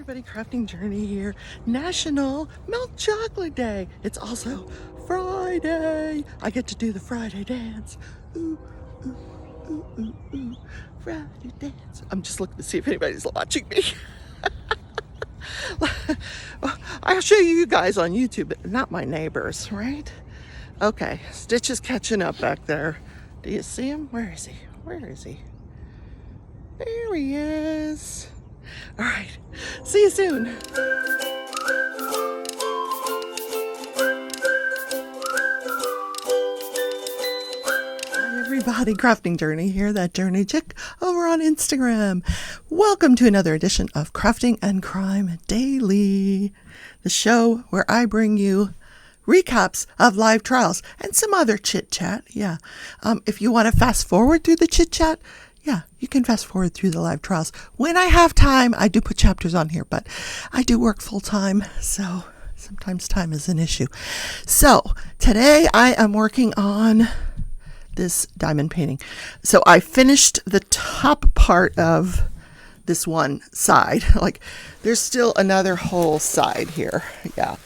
everybody, Crafting Journey here. National Milk Chocolate Day. It's also Friday. I get to do the Friday dance. Ooh, ooh, ooh, ooh, ooh. Friday dance. I'm just looking to see if anybody's watching me. I'll show you guys on YouTube, but not my neighbors, right? Okay, Stitch is catching up back there. Do you see him? Where is he? Where is he? There he is. All right, see you soon. Hi everybody, Crafting Journey here, that journey chick over on Instagram. Welcome to another edition of Crafting and Crime Daily, the show where I bring you recaps of live trials and some other chit chat. Yeah, if you want to fast forward through the chit chat, yeah, you can fast forward through the live trials. When I have time, I do put chapters on here, but I do work full time, so sometimes time is an issue. So today I am working on this diamond painting. So I finished the top part of this one side. Like, there's still another whole side here. Yeah,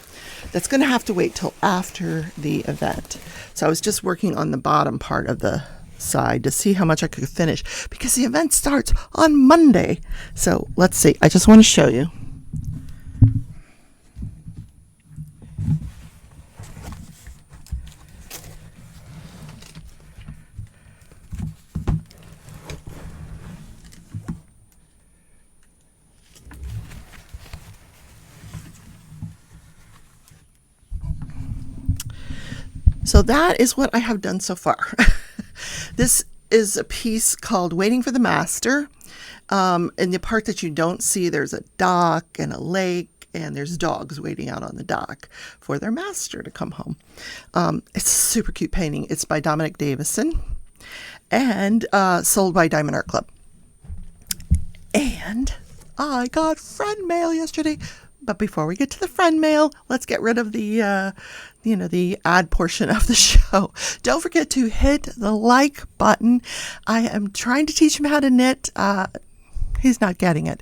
that's going to have to wait till after the event. So I was just working on the bottom part of the side to see how much I could finish, because the event starts on Monday. So let's see. I just want to show you. So that is what I have done so far. This is a piece called Waiting for the Master. In the part that you don't see, there's a dock and a lake, and there's dogs waiting out on the dock for their master to come home. It's a super cute painting. It's by Dominic Davison and sold by Diamond Art Club. And I got friend mail yesterday. But before we get to the friend mail, let's get rid of the ad portion of the show. Don't forget to hit the like button. I am trying to teach him how to knit. He's not getting it.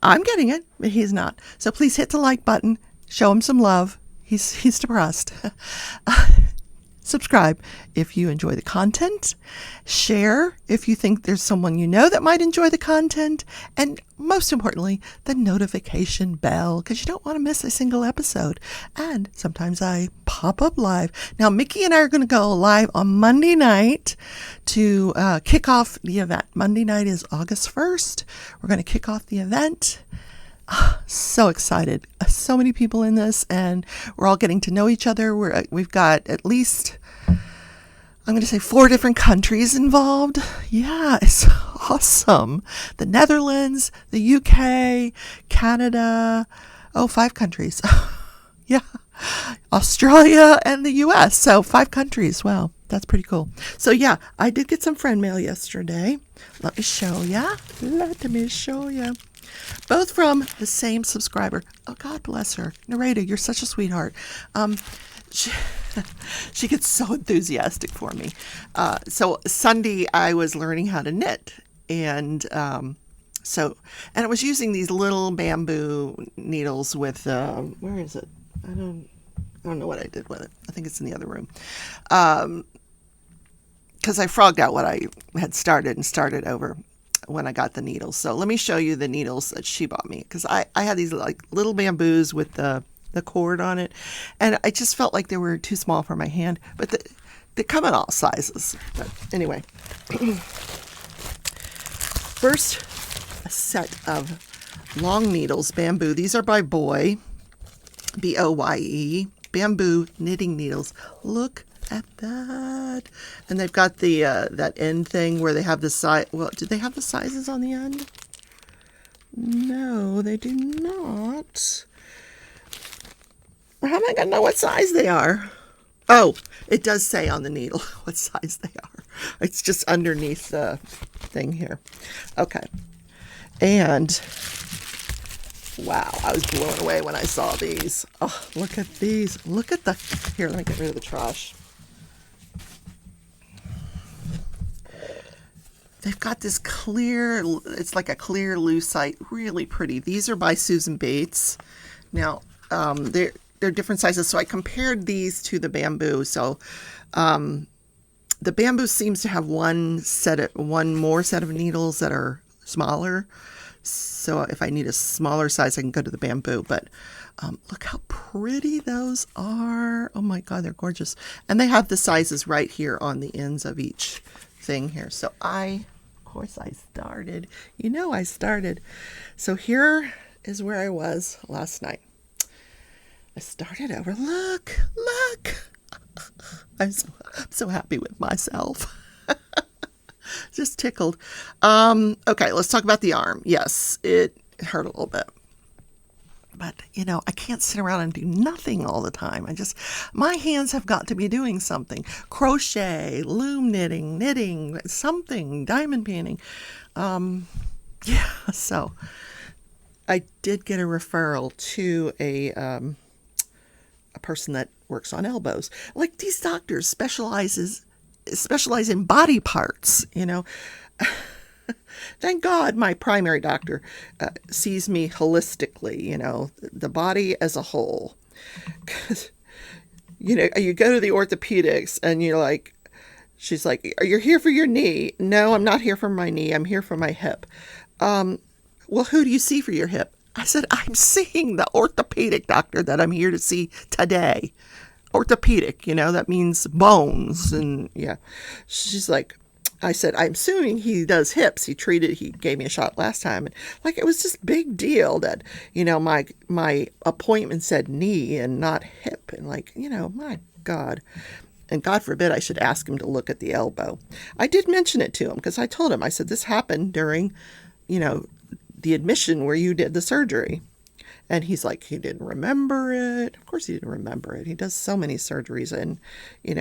I'm getting it, but he's not. So please hit the like button. Show him some love. He's depressed. Subscribe if you enjoy the content. Share if you think there's someone you know that might enjoy the content. And most importantly, the notification bell, because you don't want to miss a single episode. And sometimes I pop up live. Now, Mickey and I are going to go live on Monday night to kick off the event. Monday night is August 1st. We're going to kick off the event. So excited. So many people in this, and we're all getting to know each other. We've got at least, I'm going to say 4 different countries involved. Yeah, it's awesome. The Netherlands, the UK, Canada, 5 countries. Yeah, Australia and the US. So 5 countries. Wow, that's pretty cool. So yeah, I did get some friend mail yesterday. Let me show ya. Both from the same subscriber. Oh, God bless her. Narrate, you're such a sweetheart. She gets so enthusiastic for me. So Sunday I was learning how to knit. And and I was using these little bamboo needles with, where is it? I don't know what I did with it. I think it's in the other room. Because I frogged out what I had started and started over when I got the needles. So let me show you the needles that she bought me, because I had these like little bamboos with the cord on it, and I just felt like they were too small for my hand, but they come in all sizes. But anyway, first, a set of long needles, bamboo. These are by Boye, Boye, bamboo knitting needles. Look at that. And they've got the that end thing where they have the size. Well, do they have the sizes on the end? No, they do not. How am I going to know what size they are? Oh, it does say on the needle what size they are. It's just underneath the thing here. Okay. And wow, I was blown away when I saw these. Oh, look at these. Look at here, let me get rid of the trash. they've got this clear, it's like a clear lucite, really pretty. These are by Susan Bates. Now, they're different sizes, so I compared these to the bamboo. So the bamboo seems to have one more set of needles that are smaller. So if I need a smaller size, I can go to the bamboo. But look how pretty those are. Oh my God, they're gorgeous. And they have the sizes right here on the ends of each thing here. So of course I started. I started. So here is where I was last night. I started over. Look. I'm so happy with myself. Just tickled. Okay, let's talk about the arm. Yes, it hurt a little bit. But, I can't sit around and do nothing all the time. My hands have got to be doing something. Crochet, loom knitting, something, diamond painting. So I did get a referral to a person that works on elbows. Like these doctors specialize in body parts, Thank God my primary doctor sees me holistically, the body as a whole. 'Cause, you go to the orthopedics and she's like, are you here for your knee? No, I'm not here for my knee. I'm here for my hip. Well, who do you see for your hip? I said, I'm seeing the orthopedic doctor that I'm here to see today. Orthopedic, that means bones. And yeah, she's like, I said, I'm assuming he does hips. He gave me a shot last time. And it was this big deal that, my appointment said knee and not hip. And my God. And God forbid I should ask him to look at the elbow. I did mention it to him because I told him, I said, this happened during, the admission where you did the surgery. And he's like, he didn't remember it. Of course he didn't remember it. He does so many surgeries and, he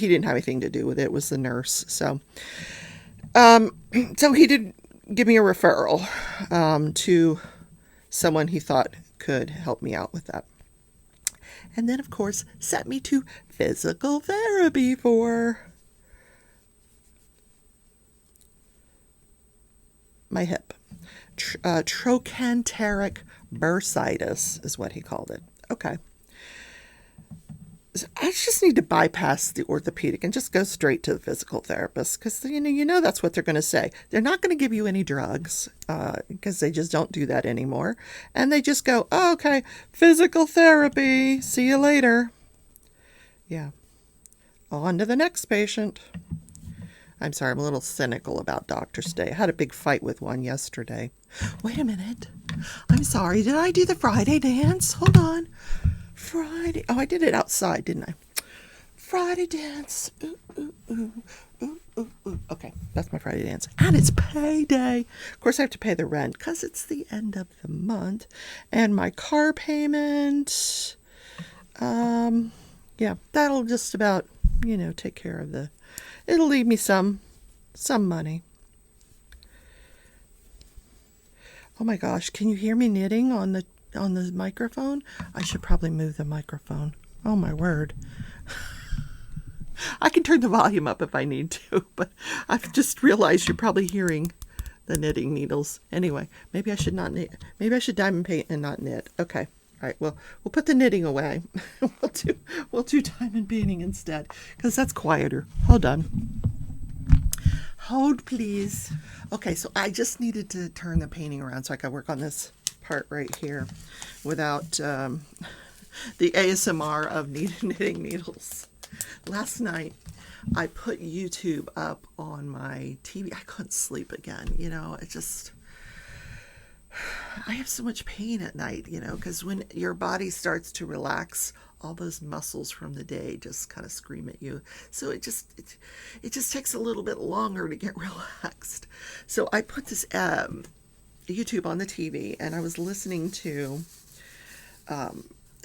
didn't have anything to do with it. It was the nurse. So, so he did give me a referral, to someone he thought could help me out with that. And then of course sent me to physical therapy for my hip. Trochanteric bursitis is what he called it. Okay. So I just need to bypass the orthopedic and just go straight to the physical therapist because, that's what they're going to say. They're not going to give you any drugs because they just don't do that anymore. And they just go, oh, okay, physical therapy. See you later. Yeah. On to the next patient. I'm sorry, I'm a little cynical about Doctor's Day. I had a big fight with one yesterday. Wait a minute. I'm sorry. Did I do the Friday dance? Hold on. Friday. Oh, I did it outside, didn't I? Friday dance. Ooh, ooh, ooh, ooh, ooh, ooh. Okay, that's my Friday dance. And it's payday. Of course, I have to pay the rent because it's the end of the month. And my car payment. Yeah, that'll just about, take care of it'll leave me some money. Oh my gosh, can you hear me knitting on the microphone? I should probably move the microphone. Oh my word. I can turn the volume up if I need to, but I've just realized you're probably hearing the knitting needles. Anyway, maybe I should not knit. Maybe I should diamond paint and not knit. Okay. All right, well, we'll put the knitting away. we'll do diamond painting instead, because that's quieter. Hold on. Hold, please. Okay, so I just needed to turn the painting around so I could work on this part right here without the ASMR of knitting needles. Last night, I put YouTube up on my TV. I couldn't sleep again. I have so much pain at night, because when your body starts to relax, all those muscles from the day just kind of scream at you. So it just takes a little bit longer to get relaxed. So I put this YouTube on the TV, and I was listening to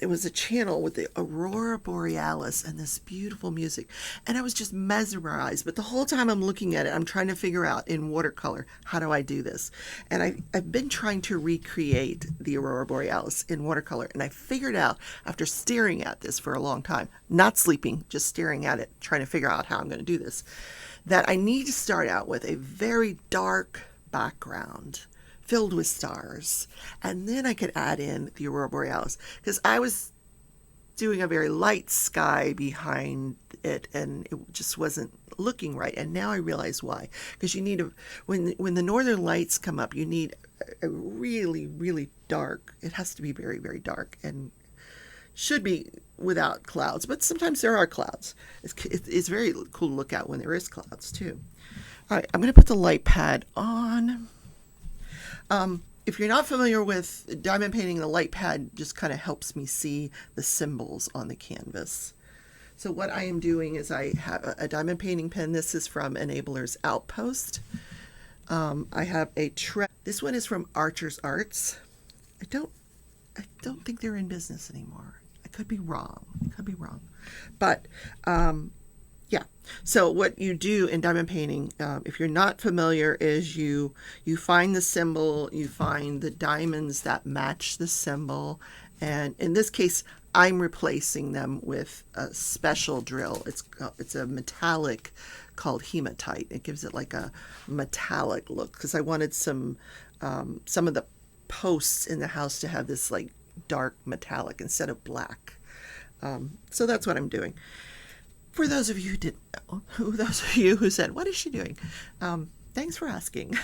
it was a channel with the Aurora Borealis and this beautiful music. And I was just mesmerized. But the whole time I'm looking at it, I'm trying to figure out in watercolor, how do I do this? And I've been trying to recreate the Aurora Borealis in watercolor. And I figured out, after staring at this for a long time, not sleeping, just staring at it, trying to figure out how I'm going to do this, that I need to start out with a very dark background filled with stars. And then I could add in the aurora borealis, because I was doing a very light sky behind it and it just wasn't looking right. And now I realize why. Because you need when the northern lights come up, you need a really, really dark, it has to be very, very dark and should be without clouds, but sometimes there are clouds. It's very cool to look at when there is clouds too. All right, I'm going to put the light pad on. If you're not familiar with diamond painting, the light pad just kind of helps me see the symbols on the canvas. So what I am doing is I have a diamond painting pen. This is from Enabler's Outpost. I have a this one is from Archer's Arts. I don't think they're in business anymore. I could be wrong. But yeah. So what you do in diamond painting, if you're not familiar, is you find the symbol, you find the diamonds that match the symbol, and in this case, I'm replacing them with a special drill. It's a metallic called hematite. It gives it like a metallic look because I wanted some of the posts in the house to have this like dark metallic instead of black. So that's what I'm doing. For those of you who didn't know, those of you who said, what is she doing? Thanks for asking.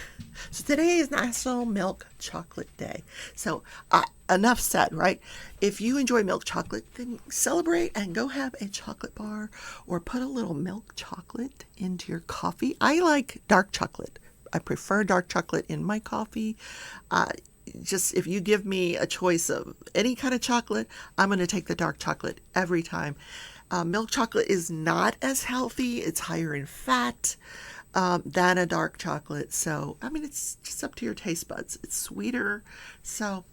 So today is National Milk Chocolate Day. So enough said, right? If you enjoy milk chocolate, then celebrate and go have a chocolate bar or put a little milk chocolate into your coffee. I like dark chocolate. I prefer dark chocolate in my coffee. Just if you give me a choice of any kind of chocolate, I'm going to take the dark chocolate every time. Milk chocolate is not as healthy. It's higher in fat than a dark chocolate. So, I mean, it's just up to your taste buds. It's sweeter. So,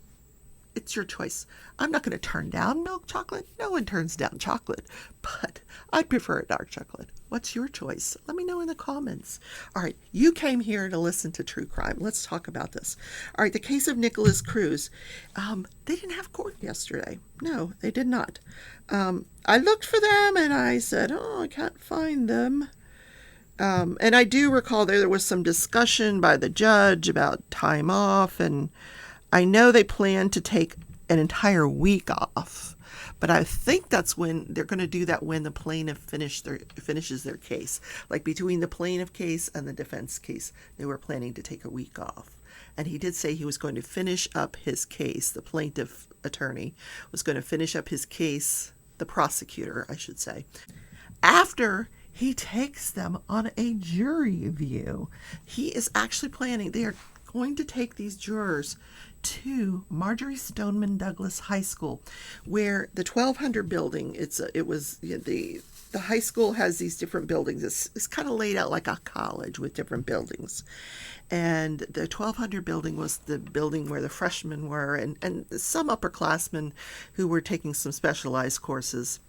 it's your choice. I'm not going to turn down milk chocolate. No one turns down chocolate, but I prefer a dark chocolate. What's your choice? Let me know in the comments. All right, you came here to listen to true crime. Let's talk about this. All right, the case of Nicholas Cruz. They didn't have court yesterday. No, they did not. I looked for them and I said, oh, I can't find them. And I do recall there was some discussion by the judge about time off, and I know they plan to take an entire week off, but I think that's when they're going to do that when the plaintiff finishes their case. Like between the plaintiff case and the defense case, they were planning to take a week off. And he did say he was going to finish up his case. The plaintiff attorney was going to finish up his case, the prosecutor, I should say, after he takes them on a jury view. He is actually planning, they are going to take these jurors to Marjorie Stoneman Douglas High School, where the 1200 building, the high school has these different buildings. It's kind of laid out like a college with different buildings. And the 1200 building was the building where the freshmen were and some upperclassmen who were taking some specialized courses.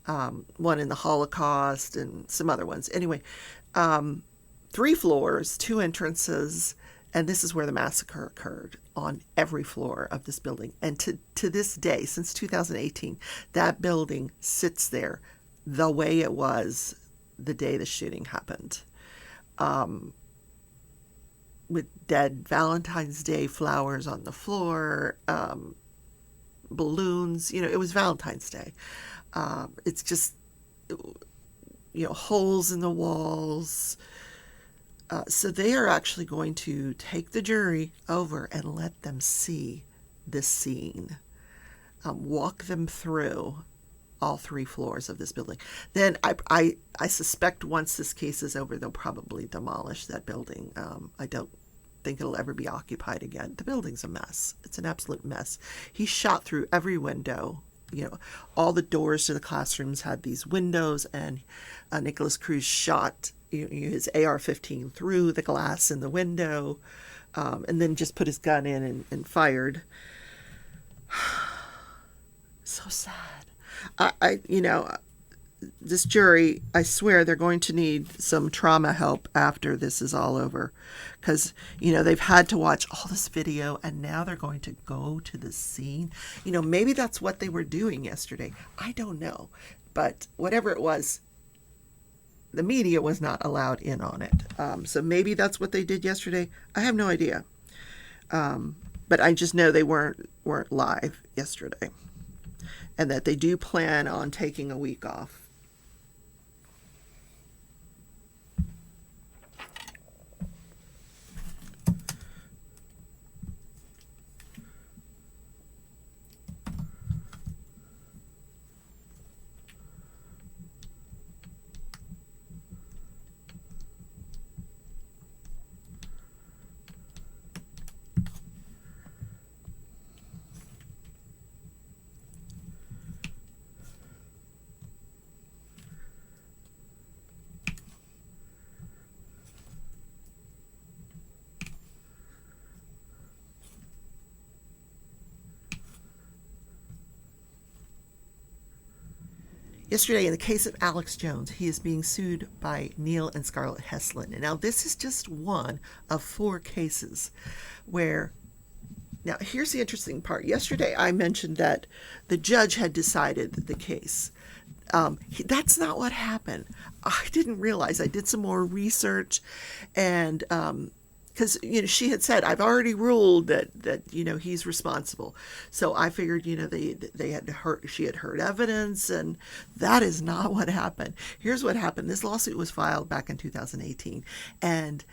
One in the Holocaust and some other ones. Anyway, 3 floors, 2 entrances, and this is where the massacre occurred, on every floor of this building. And to this day, since 2018, that building sits there the way it was the day the shooting happened. With dead Valentine's Day flowers on the floor, balloons, it was Valentine's Day. It's just, holes in the walls. So they are actually going to take the jury over and let them see this scene, walk them through all 3 floors of this building. Then I suspect once this case is over, they'll probably demolish that building. I don't think it'll ever be occupied again. The building's a mess. It's an absolute mess. He shot through every window. All the doors to the classrooms had these windows, and Nicholas Cruz shot his AR-15 through the glass in the window, and then just put his gun in and fired. So sad. This jury, I swear they're going to need some trauma help after this is all over, because they've had to watch all this video and now they're going to go to the scene. Maybe that's what they were doing yesterday. I don't know, but whatever it was, the media was not allowed in on it. So maybe that's what they did yesterday. I have no idea. But I just know they weren't live yesterday, and that they do plan on taking a week off. Yesterday, in the case of Alex Jones, he is being sued by Neil and Scarlett Heslin. And now this is just one of 4 cases where, now here's the interesting part. Yesterday I mentioned that the judge had decided the case. That's not what happened. I didn't realize. I did some more research, and because she had said, I've already ruled that he's responsible. So I figured they had heard, she had heard evidence, and that is not what happened. Here's what happened. This lawsuit was filed back in 2018, and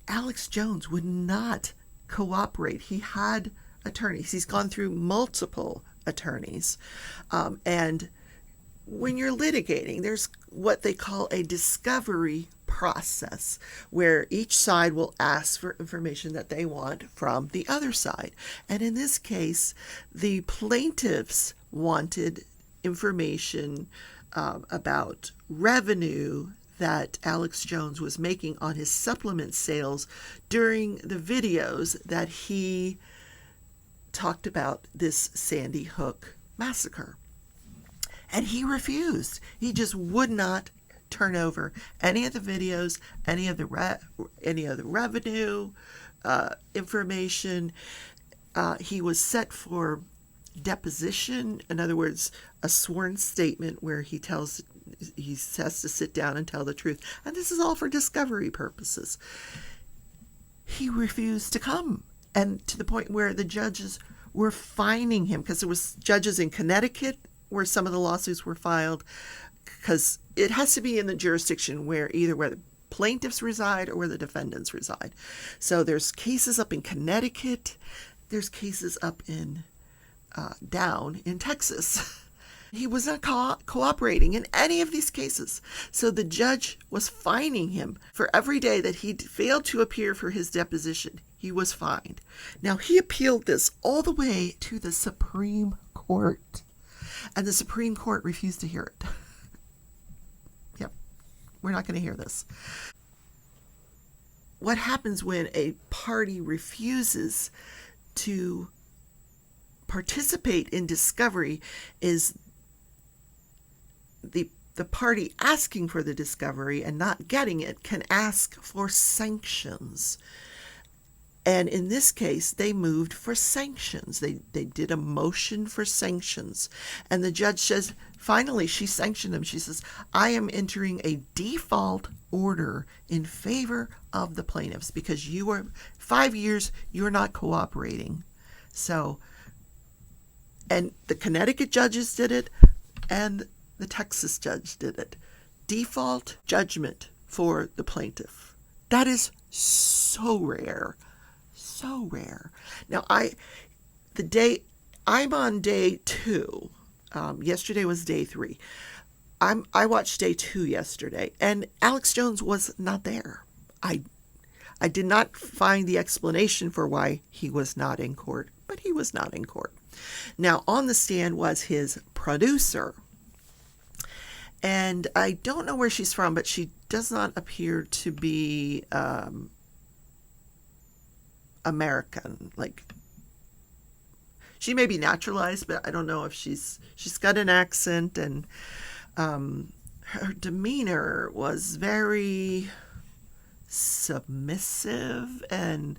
Alex Jones would not cooperate. He had attorneys. He's gone through multiple attorneys, and when you're litigating, there's what they call a discovery process, where each side will ask for information that they want from the other side. And in this case, the plaintiffs wanted information about revenue that Alex Jones was making on his supplement sales during the videos that he talked about this Sandy Hook massacre. And he refused. He just would not turn over any of the videos, any of the revenue information. He was set for deposition. In other words, a sworn statement where he has to sit down and tell the truth. And this is all for discovery purposes. He refused to come, and to the point where the judges were fining him, because there was judges in Connecticut where some of the lawsuits were filed, because it has to be in the jurisdiction where the plaintiffs reside or where the defendants reside. So there's cases up in Connecticut, there's cases up in down in Texas. He was not cooperating in any of these cases. So the judge was fining him for every day that he failed to appear for his deposition. He was fined. Now, he appealed this all the way to the Supreme Court, and the Supreme Court refused to hear it. Yep, we're not going to hear this. What happens when a party refuses to participate in discovery is the party asking for the discovery and not getting it can ask for sanctions. And in this case, they moved for sanctions. They did a motion for sanctions. And the judge says, finally, she sanctioned them. She says, I am entering a default order in favor of the plaintiffs because 5 years, you're not cooperating. So, and the Connecticut judges did it, and the Texas judge did it. Default judgment for the plaintiff. That is so rare. So rare. Now, I'm on day 2. Yesterday was day 3. I watched day 2 yesterday, and Alex Jones was not there. I did not find the explanation for why he was not in court, but he was not in court. Now, on the stand was his producer, and I don't know where she's from, but she does not appear to be American. Like, she may be naturalized, but I don't know if she's got an accent, and her demeanor was very submissive, and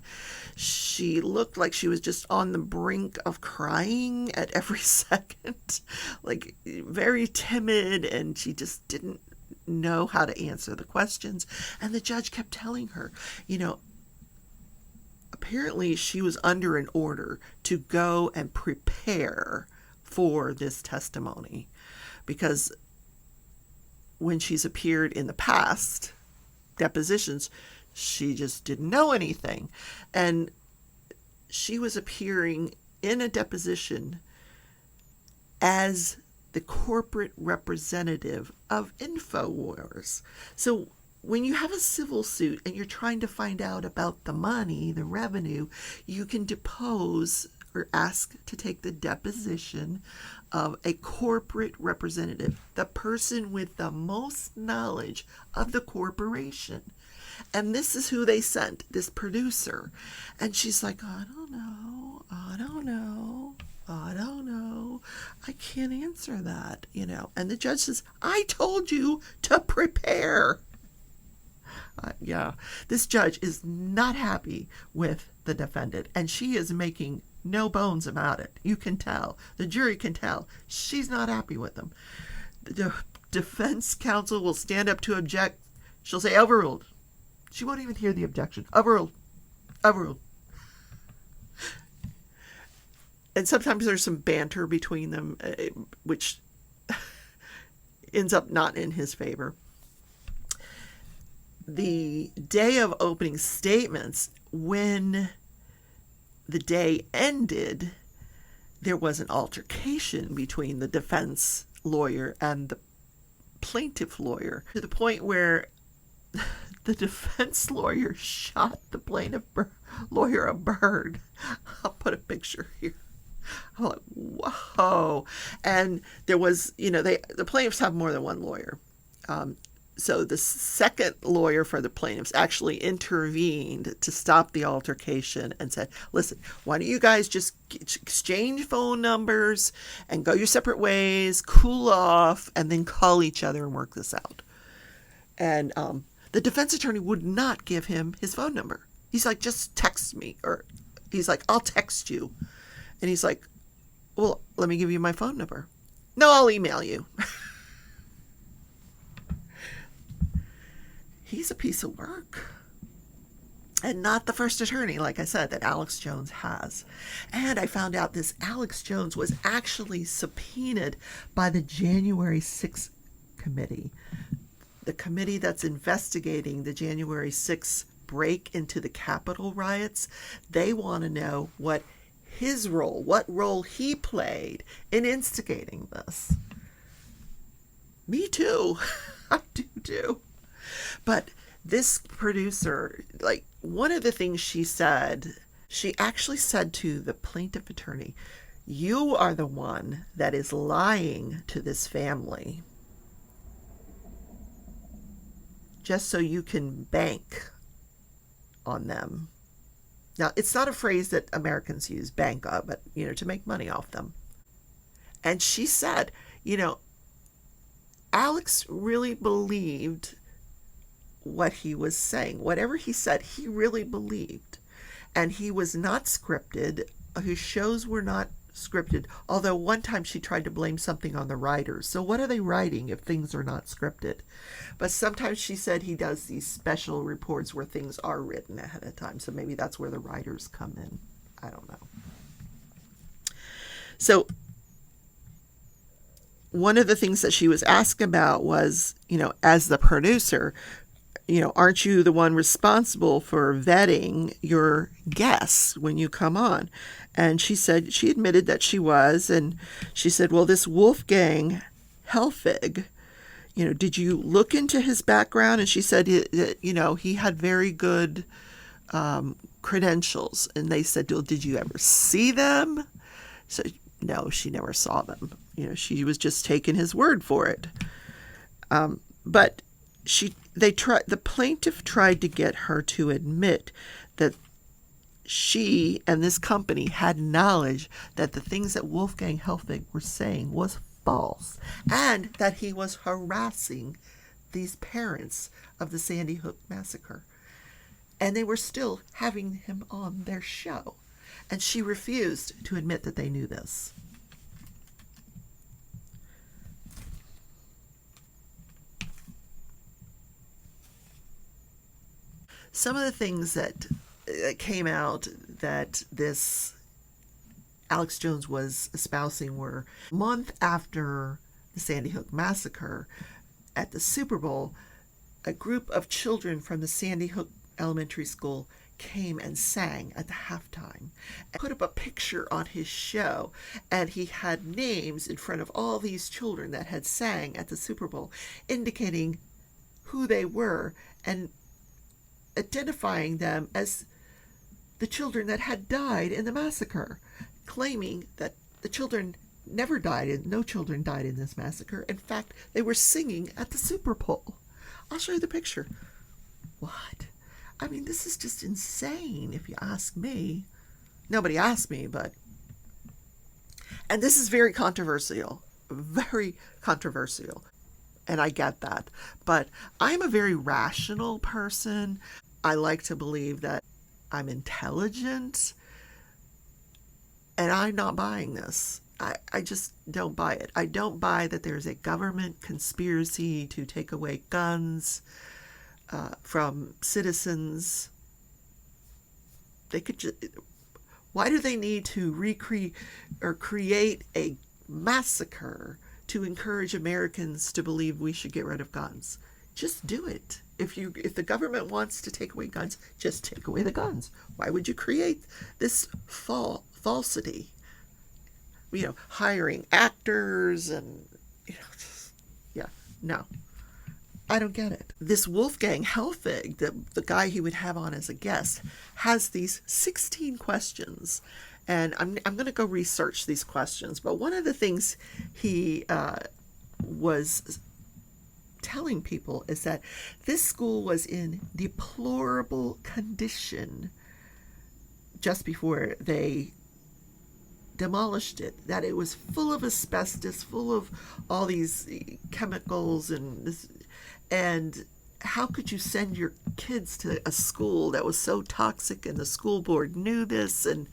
she looked like she was just on the brink of crying at every second, like very timid, and she just didn't know how to answer the questions. And the judge kept telling her, apparently she was under an order to go and prepare for this testimony, because when she's appeared in the past depositions, she just didn't know anything. And she was appearing in a deposition as the corporate representative of InfoWars. So when you have a civil suit and you're trying to find out about the money, the revenue, you can depose or ask to take the deposition of a corporate representative, the person with the most knowledge of the corporation. And this is who they sent, this producer. And she's like, I don't know. I can't answer that, And the judge says, I told you to prepare. This judge is not happy with the defendant, and she is making no bones about it. You can tell. The jury can tell. She's not happy with him. The defense counsel will stand up to object. She'll say, overruled. She won't even hear the objection. Overruled. Overruled. And sometimes there's some banter between them, which ends up not in his favor. The day of opening statements, when the day ended, there was an altercation between the defense lawyer and the plaintiff lawyer, to the point where the defense lawyer shot the plaintiff lawyer a bird. I'll put a picture here. I'm like, whoa. And there was, the plaintiffs have more than one lawyer. So the second lawyer for the plaintiffs actually intervened to stop the altercation and said, listen, why don't you guys just exchange phone numbers and go your separate ways, cool off, and then call each other and work this out. And the defense attorney would not give him his phone number. He's like, just text me. Or he's like, I'll text you. And he's like, well, let me give you my phone number. No, I'll email you. He's a piece of work. And not the first attorney, like I said, that Alex Jones has. And I found out this Alex Jones was actually subpoenaed by the January 6th committee. The committee that's investigating the January 6th break into the Capitol riots. They want to know what role he played in instigating this. Me too. I do too. But this producer, one of the things she actually said to the plaintiff attorney, you are the one that is lying to this family just so you can bank on them. Now, it's not a phrase that Americans use, bank on, but, to make money off them. And she said, Alex really believed what he was saying. Whatever he said, he really believed. And he was not scripted. His shows were not scripted. Although one time she tried to blame something on the writers. So what are they writing if things are not scripted? But sometimes she said he does these special reports where things are written ahead of time. So maybe that's where the writers come in. I don't know. So one of the things that she was asked about was, as the producer, aren't you the one responsible for vetting your guests when you come on? And she admitted that she was. And she said, well, this Wolfgang Helfig, did you look into his background? And she said, he had very good credentials. And they said, well, did you ever see them? So, no, she never saw them. She was just taking his word for it. But the plaintiff tried to get her to admit that she and this company had knowledge that the things that Wolfgang Helfig were saying was false, and that he was harassing these parents of the Sandy Hook massacre. And they were still having him on their show. And she refused to admit that they knew this. some of the things that came out that this Alex Jones was espousing were a month after the Sandy Hook massacre at the Super Bowl, a group of children from the Sandy Hook Elementary School came and sang at the halftime and put up a picture on his show, and he had names in front of all these children that had sang at the Super Bowl, indicating who they were and identifying them as the children that had died in the massacre, claiming that the children never died and no children died in this massacre. In fact, they were singing at the Super Bowl. I'll show you the picture. What? I mean, this is just insane if you ask me. Nobody asked me, but... And this is very controversial. Very controversial. And I get that. But I'm a very rational person. I like to believe that I'm intelligent. And I'm not buying this. I just don't buy it. I don't buy that there's a government conspiracy to take away guns from citizens. They could just... Why do they need to recreate or create a massacre to encourage Americans to believe we should get rid of guns? Just do it. If the government wants to take away guns, just take away the guns. Why would you create this falsity? You know, hiring actors and, no. I don't get it. This Wolfgang Helfig, the guy he would have on as a guest, has these 16 questions. And I'm going to go research these questions. But one of the things he was telling people is that this school was in deplorable condition just before they demolished it, that it was full of asbestos, full of all these chemicals, and how could you send your kids to a school that was so toxic, and the school board knew this? And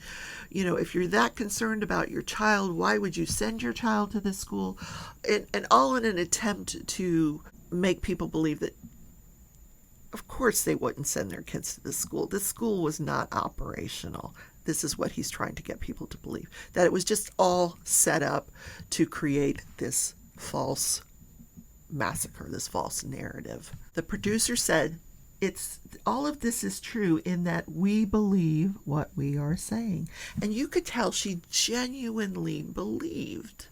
if you're that concerned about your child, why would you send your child to this school? And all in an attempt to make people believe that of course they wouldn't send their kids to this school. This school was not operational. This is what he's trying to get people to believe, that it was just all set up to create this false massacre, this false narrative. The producer said, all of this is true in that we believe what we are saying. And you could tell she genuinely believed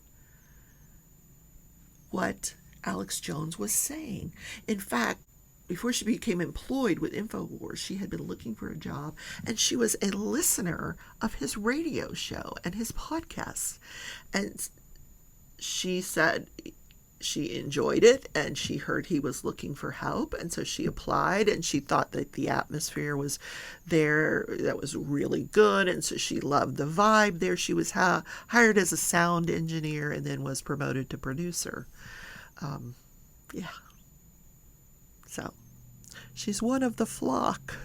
what Alex Jones was saying. In fact, before she became employed with InfoWars, she had been looking for a job, and she was a listener of his radio show and his podcast. And she said she enjoyed it, and she heard he was looking for help, and so she applied, and she thought that the atmosphere was there, that was really good, and so she loved the vibe there. She was hired as a sound engineer and then was promoted to producer. So she's one of the flock.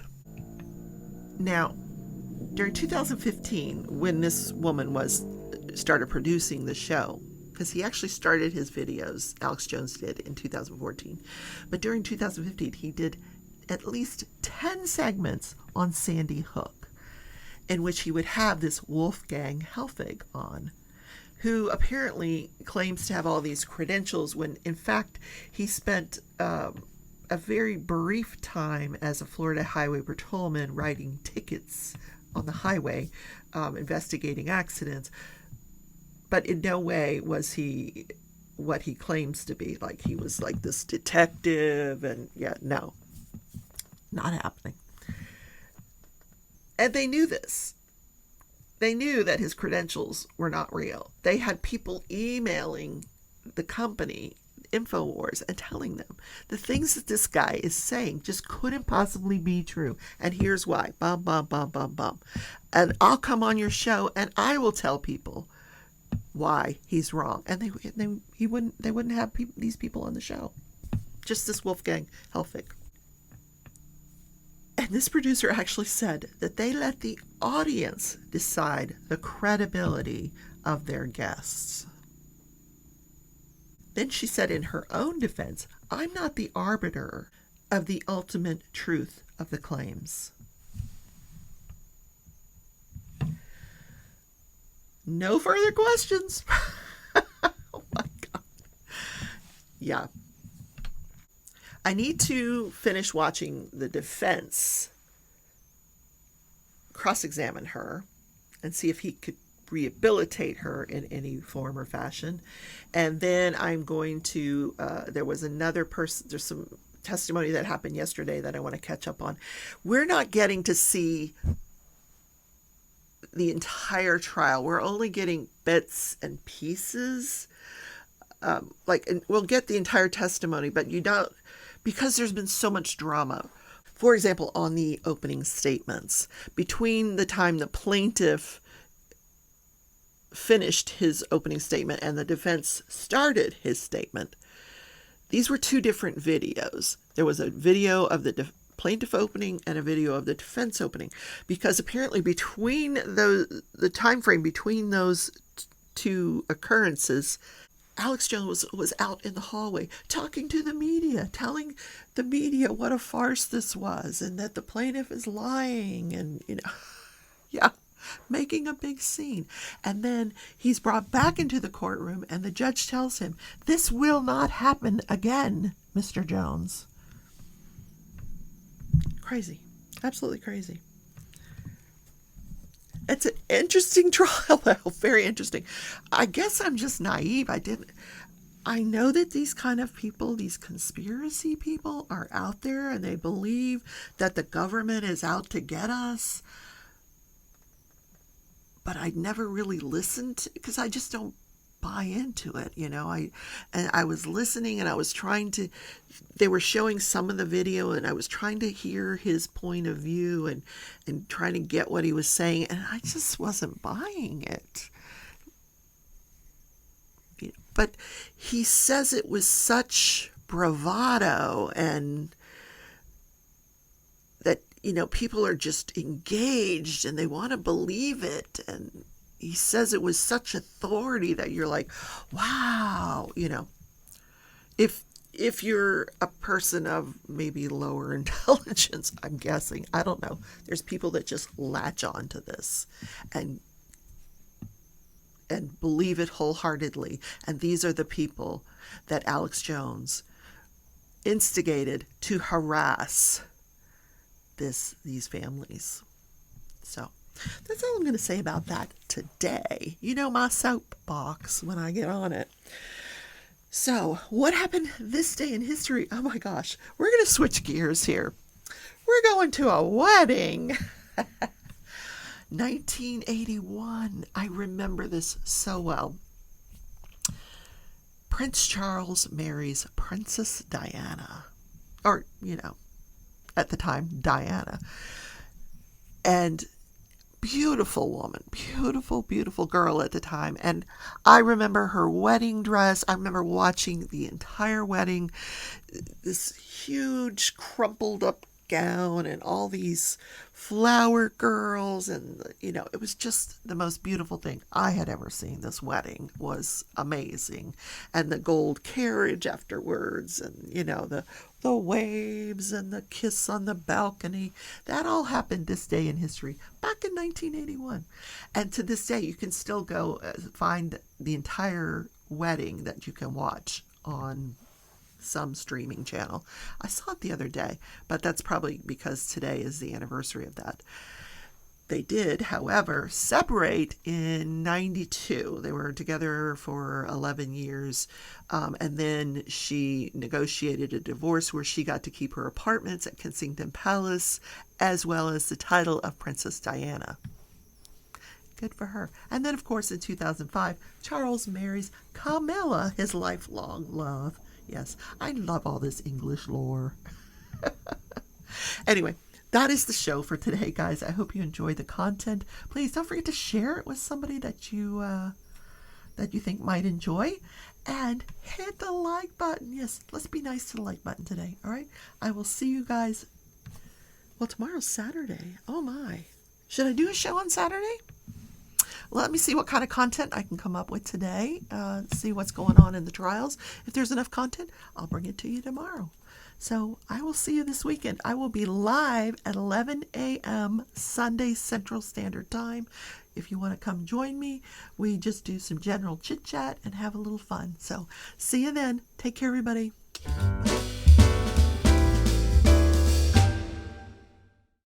Now, during 2015, when this woman started producing the show, because he actually started his videos, Alex Jones did, in 2014. But during 2015, he did at least 10 segments on Sandy Hook, in which he would have this Wolfgang Helfig on, who apparently claims to have all these credentials when, in fact, he spent a very brief time as a Florida highway patrolman writing tickets on the highway, investigating accidents. But in no way was he what he claims to be. Like, he was like this detective, and no, not happening. And they knew this. They knew that his credentials were not real. They had people emailing the company, InfoWars, and telling them the things that this guy is saying just couldn't possibly be true. And here's why. Bum, bum, bum, bum, bum. And I'll come on your show and I will tell people why he's wrong. And they wouldn't have these people on the show. Just this Wolfgang Helfig. And this producer actually said that they let the audience decide the credibility of their guests. Then she said in her own defense, I'm not the arbiter of the ultimate truth of the claims. No further questions. Oh my God. Yeah. I need to finish watching the defense cross-examine her and see if he could rehabilitate her in any form or fashion. And then I'm going to, there was another person, there's some testimony that happened yesterday that I want to catch up on. We're not getting to see the entire trial. We're only getting bits and pieces. And we'll get the entire testimony, but you don't, because there's been so much drama. For example, on the opening statements, between the time the plaintiff finished his opening statement and the defense started his statement, these were two different videos. There was a video of the plaintiff opening and a video of the defense opening, because apparently between the time frame between those two occurrences, Alex Jones was out in the hallway talking to the media, telling the media what a farce this was and that the plaintiff is lying and, yeah, making a big scene. And then he's brought back into the courtroom and the judge tells him, "This will not happen again, Mr. Jones." Crazy. Absolutely crazy. It's an interesting trial, though. Very interesting. I guess I'm just naive. I know that these kind of people, these conspiracy people, are out there and they believe that the government is out to get us. But I never really listened because I just don't buy into it. I was listening and I was trying to, they were showing some of the video and I was trying to hear his point of view and trying to get what he was saying, and I just wasn't buying it. But he says it with such bravado and that, people are just engaged and they want to believe it, and he says it with such authority that you're like, wow, if you're a person of maybe lower intelligence, I'm guessing, I don't know, there's people that just latch on to this and believe it wholeheartedly. And these are the people that Alex Jones instigated to harass these families. So that's all I'm going to say about that today. My soapbox when I get on it. So what happened this day in history? Oh my gosh, we're going to switch gears here. We're going to a wedding. 1981. I remember this so well. Prince Charles marries Princess Diana. Or, at the time, Diana. And beautiful woman, beautiful girl at the time. And I remember her wedding dress. I remember watching the entire wedding, this huge crumpled up gown and all these flower girls, and it was just the most beautiful thing I had ever seen. This wedding was amazing, and the gold carriage afterwards, and the waves and the kiss on the balcony, that all happened this day in history back in 1981. And to this day you can still go find the entire wedding that you can watch on some streaming channel. I saw it the other day, but that's probably because today is the anniversary of that. They did, however, separate in 92. They were together for 11 years, and then she negotiated a divorce where she got to keep her apartments at Kensington Palace, as well as the title of Princess Diana. Good for her. And then, of course, in 2005, Charles marries Camilla, his lifelong love. Yes, I love all this English lore. Anyway, that is the show for today, guys. I hope you enjoyed the content. Please don't forget to share it with somebody that you think might enjoy. And hit the like button. Yes, let's be nice to the like button today. All right? I will see you guys. Well, tomorrow's Saturday. Oh, my. Should I do a show on Saturday? let me see what kind of content I can come up with today. See what's going on in the trials. If there's enough content, I'll bring it to you tomorrow. So I will see you this weekend. I will be live at 11 a.m. Sunday Central Standard Time. If you want to come join me, we just do some general chit chat and have a little fun. So see you then. Take care, everybody.